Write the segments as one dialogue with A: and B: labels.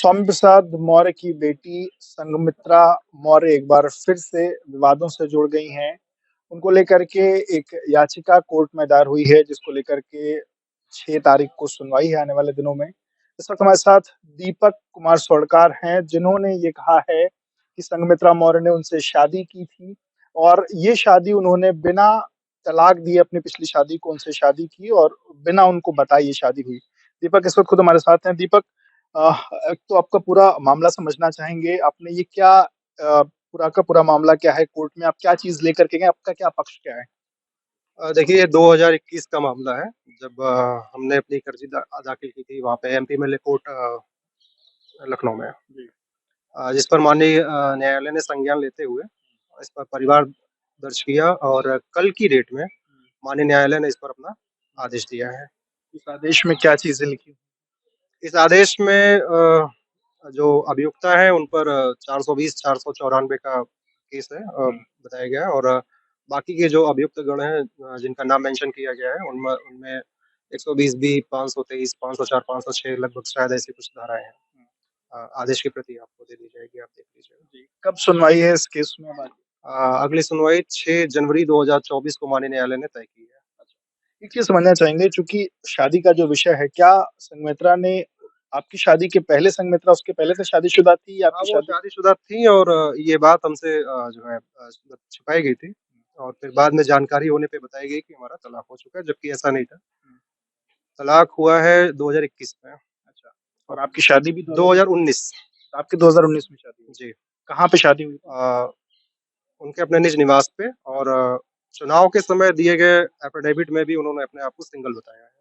A: स्वामी प्रसाद मौर्य की बेटी संघमित्रा मौर्य एक बार फिर से विवादों से जुड़ गई हैं। उनको लेकर के एक याचिका कोर्ट में दायर हुई है, जिसको लेकर के 6 तारीख को सुनवाई है आने वाले दिनों में। इस वक्त हमारे साथ दीपक कुमार स्वर्णकार हैं, जिन्होंने ये कहा है कि संघमित्रा मौर्य ने उनसे शादी की थी और ये शादी उन्होंने बिना तलाक दिए अपनी पिछली शादी को उनसे शादी की और बिना उनको बताए ये शादी हुई। दीपक इस वक्त खुद हमारे साथ हैं। दीपक, एक तो आपका पूरा मामला समझना चाहेंगे। आपने ये क्या पूरा का पूरा मामला क्या है? कोर्ट में आप क्या चीज़ लेकर के गए? आपका क्या पक्ष क्या है?
B: देखिए ये 2021 का मामला है जब हमने अपनी अर्जी दाखिल की थी वहाँ पे एमपी एमएलए कोर्ट लखनऊ में
A: जी।
B: जिस पर माननीय न्यायालय ने संज्ञान लेते हुए इस पर परिवार दर्ज किया और कल की डेट में माननीय न्यायालय ने इस पर अपना आदेश दिया है।
A: इस आदेश में क्या चीज़ें लिखी?
B: इस आदेश में जो अभियुक्ता है उन पर 420 494 का केस है बताया गया है और बाकी के जो अभियुक्त गण हैं जिनका नाम मेंशन किया गया है उनमें उनमें 120 बी 523 504 506 लगभग शायद ऐसी कुछ धाराएं हैं। आदेश की प्रति आपको दे दी जाएगी, आप देख लीजिएगा।
A: जी, कब सुनवाई है इस केस में अब आगे?
B: अगली सुनवाई 6 जनवरी 2024 को माननीय न्यायालय ने तय की है।
A: एक चीज़ समझना चाहेंगे, चूँकि शादी का जो विषय है, क्या संघमित्रा ने आपकी शादी के पहले संघमित्रा उसके पहले से शादीशुदा थी या
B: हाँ,
A: आपकी
B: वो
A: शादी?
B: शादीशुदा थी और ये बात हमसे जो है छिपाई गई थी और फिर बाद में जानकारी होने पे बताई गई कि हमारा तलाक हो चुका है, जबकि ऐसा नहीं था। तलाक हुआ है 2021 में।
A: अच्छा, और आपकी शादी भी
B: 2019
A: आपकी 2019 में शादी हुई।
B: जी।
A: कहाँ पे शादी हुई?
B: उनके अपने निज निवास पे और चुनाव के समय दिए गए एफिडेविट में भी उन्होंने अपने आप को सिंगल बताया है।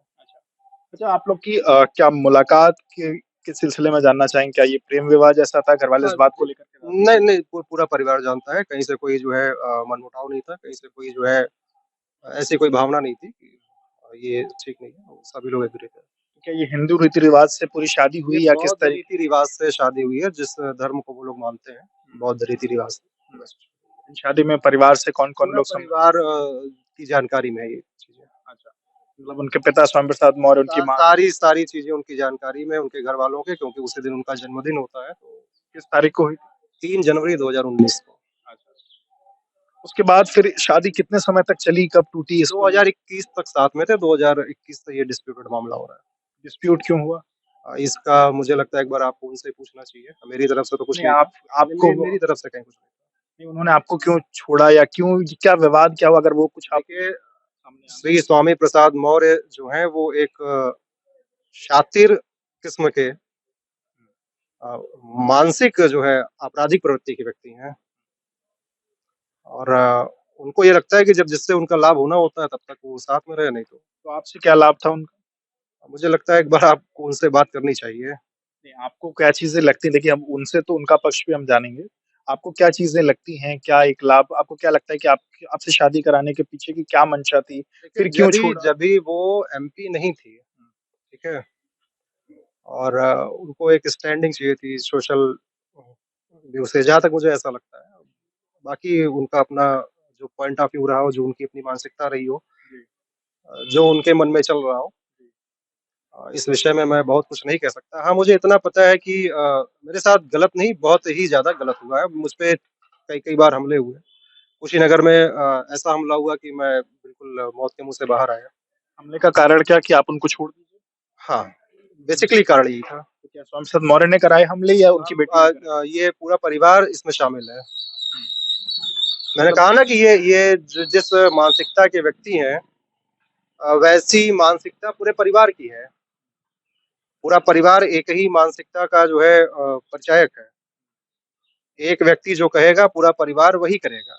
A: अच्छा, आप लोग की क्या मुलाकात के सिलसिले में जानना चाहेंगे, क्या ये प्रेम विवाह जैसा था? घरवाले इस बात को लेकर के नाराज़
B: नहीं, नहीं पूरा परिवार जानता है, कहीं से कोई जो है मनमुटाव नहीं था, कहीं से कोई जो है ऐसी कोई भावना नहीं थी कि ये ठीक नहीं है, सभी लोग एग्री थे।
A: थे? क्या ये हिंदू रीति-रिवाज से पूरी शादी
B: ये
A: हुई या किस
B: बौद्ध
A: तरीके?
B: रीति-रिवाज से शादी हुई है, जिस धर्म को वो लोग मानते हैं, बौद्ध रीति-रिवाज से। बस।
A: शादी में परिवार से कौन-कौन
B: पूरा
A: लोग
B: परिवार की जानकारी में है ये चीज़ें।
A: अच्छा, मतलब उनके पिता स्वामी प्रसाद मौर्य, उनकी माँ।
B: सारी चीज़ें उनकी जानकारी में, उनके घरवालों के, क्योंकि उसी दिन उनका जन्मदिन होता है, तो
A: किस तारीख को हुई?
B: 3 जनवरी 2019 को।
A: उसके बाद फिर शादी कितने समय तक चली, कब टूटी इसको?
B: 2021 तक साथ में थे, 2021 से ये डिस्प्यूटेड मामला हो रहा है।
A: डिस्प्यूट क्यों हुआ?
B: इसका मुझे लगता है एक बार आपको उनसे पूछना चाहिए। मेरी तरफ से तो कुछ
A: नहीं,
B: नहीं था।
A: आपको
B: मेरी तरफ से कहीं कुछ नहीं था।
A: नहीं, उन्होंने आपको क्यों छोड़ा या क्यों, क्या विवाद क्या हुआ? अगर वो कुछ आप
B: देखिए, श्री स्वामी प्रसाद मौर्य जो हैं वो एक शातिर किस्म के मानसिक जो है आपराधिक प्रवृत्ति के व्यक्ति हैं और उनको ये लगता है कि जब जिससे उनका लाभ होना होता है तब तक वो साथ में रहे, नहीं
A: तो आपसे क्या लाभ था उनका?
B: मुझे लगता है एक बार आपको उनसे बात करनी चाहिए।
A: नहीं, आपको क्या चीज़ें लगती हैं? देखिए, हम उनसे तो उनका पक्ष भी हम जानेंगे। आपको क्या चीज़ें लगती हैं? क्या एक लाभ आपको क्या लगता है कि आप आपसे शादी कराने के पीछे की क्या मंशा थी?
B: देखिए
A: फिर क्यों छोड़ा?
B: जभी वो एमपी नहीं थी, ठीक है? और उनको एक स्टैंडिंग चाहिए थी सोशल व्यू से, जहाँ तक मुझे ऐसा लगता है। बाकी उनका अपना जो पॉइंट ऑफ व्यू रहा हो, जो उनकी अपनी मानसिकता रही हो, जो उनके मन में चल रहा हो, इस विषय में मैं बहुत कुछ नहीं कह सकता। हाँ, मुझे इतना पता है कि मेरे साथ गलत नहीं, बहुत ही ज़्यादा गलत हुआ है। मुझ पे कई-कई बार हमले हुए। कुशीनगर में ऐसा हमला हुआ कि मैं बिल्कुल मौत के मुँह से बाहर आया।
A: हमले का कारण क्या कि आप उनको छोड़ दीजिए?
B: हाँ, बेसिकली कारण यही था।
A: तो क्या स्वामी प्रसाद मौर्य ने कराए हमले या उनकी बेटी ने कराए?
B: ये पूरा परिवार इसमें शामिल है। मैंने
A: मतलब
B: कहा ना कि ये जिस मानसिकता के व्यक्ति हैं वैसी मानसिकता पूरे परिवार की है। पूरा परिवार एक ही मानसिकता का जो है परिचायक है। एक व्यक्ति जो कहेगा पूरा परिवार वही करेगा।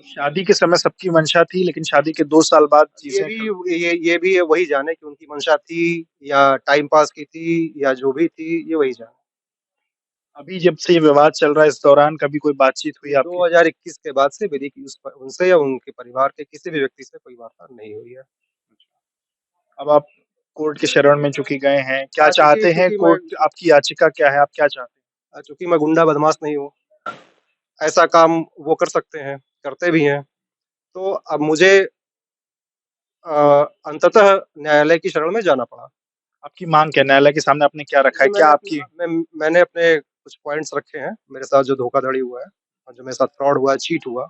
A: शादी के समय सबकी मंशा थी, लेकिन शादी के 2 साल बाद
B: ये
A: चीज़ें
B: भी ये भी वही जाने कि उनकी मंशा थी या टाइम पास की थी या जो भी थी, ये वही जाने।
A: अभी जब से ये विवाद चल रहा है, इस दौरान कभी कोई बातचीत हुई आपकी?
B: 2021 के बाद से मेरी उनसे या उनके परिवार के किसी भी व्यक्ति से कोई वार्ता नहीं हुई है।
A: अब आप कोर्ट के शरण में चूँकि गए हैं, क्या
B: चूँकि
A: चाहते हैं
B: चूँकि मैं
A: कोर्ट, आपकी याचिका क्या है? आप क्या चाहते हैं?
B: चूँकि मैं गुंडा बदमाश नहीं हूँ, ऐसा काम वो कर सकते हैं, करते भी हैं। तो अब मुझे अंततः न्यायालय की शरण में जाना पड़ा।
A: आपकी माँग क्या है? न्यायालय के सामने आपने क्या रखा है?
B: जैसे
A: क्या आपकी
B: मैंने अपने कुछ पॉइंट्स रखे हैं, मेरे साथ जो धोखाधड़ी हुआ है और जो मेरे साथ फ्रॉड हुआ है, चीट हुआ,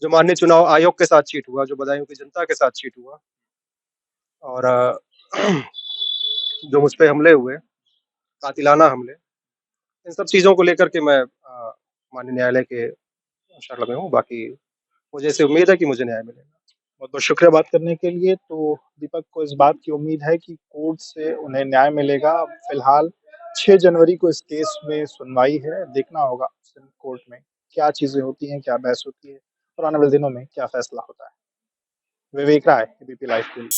B: जो माननीय चुनाव आयोग के साथ चीट हुआ, जो बदायूँ की जनता के साथ चीट हुआ और जो मुझ पे हमले हुए, कातिलाना हमले, इन सब चीज़ों को लेकर के मैं माननीय न्यायालय के शरण में हूँ, बाकी मुझे ऐसे उम्मीद है कि मुझे न्याय मिलेगा।
A: बहुत-बहुत शुक्रिया बात करने के लिए। तो दीपक को इस बात की उम्मीद है कि कोर्ट से उन्हें न्याय मिलेगा। फिलहाल 6 जनवरी को इस केस में सुनवाई है। देखना होगा कोर्ट में क्या चीज़ें होती हैं, क्या बहस होती है और आने वाले दिनों में क्या फैसला होता है। विवेक राय, एबीपी लाइव के लिए।